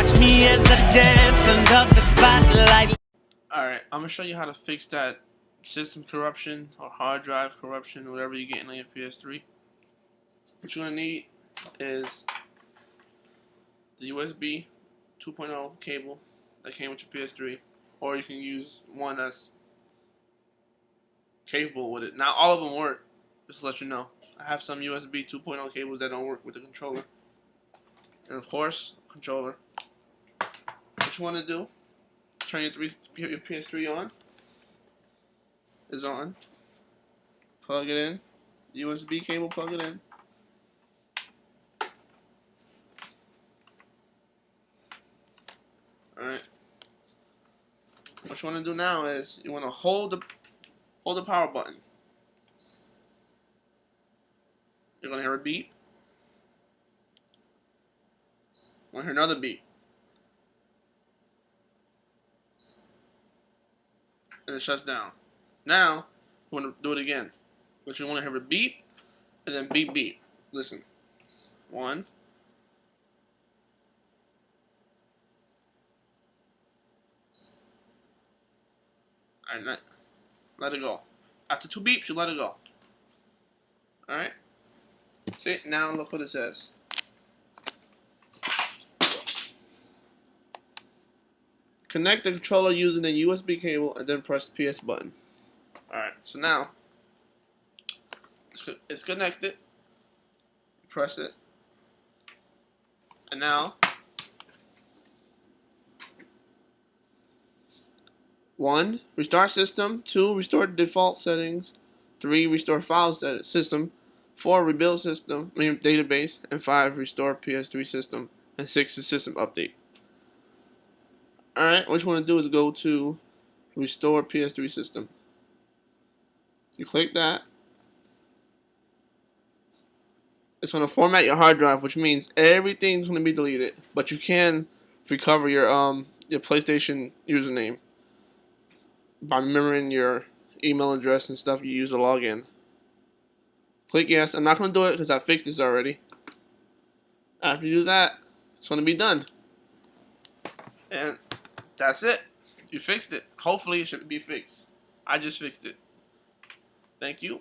Watch me as I dance under the spotlight. Alright, I'm going to show you how to fix that system corruption or hard drive corruption, whatever you're getting on your PS3. What you're going to need is the USB 2.0 cable that came with your PS3, or you can use one that's capable with it. Not all of them work, just to let you know. I have some USB 2.0 cables that don't work with the controller. And of course, controller. What you want to do, turn your PS3 on. Is on. Plug it in. USB cable, plug it in. Alright. What you want to do now is you want to hold the power button. You're going to hear a beep. You're going to hear another beep. And it shuts down. Now, you want to do it again. But you want to hear a beep, and then beep beep. Listen. 1. Alright, let it go. After 2 beeps, you let it go. Alright? See, now look what it says. Connect the controller using the USB cable and then press the PS button. Alright, so now it's connected. Press it. And now 1. Restart system. 2. Restore default settings. 3. Restore file system. 4. Rebuild system. Database. And 5. Restore PS3 system. And 6. The system update. Alright, what you want to do is go to Restore PS3 system. You click that. It's going to format your hard drive, which means everything's going to be deleted. But you can recover your PlayStation username by remembering your email address and stuff you use to log in. Click yes. I'm not going to do it because I fixed this already. After you do that, it's going to be done. And that's it. You fixed it. Hopefully it should be fixed. I just fixed it. Thank you.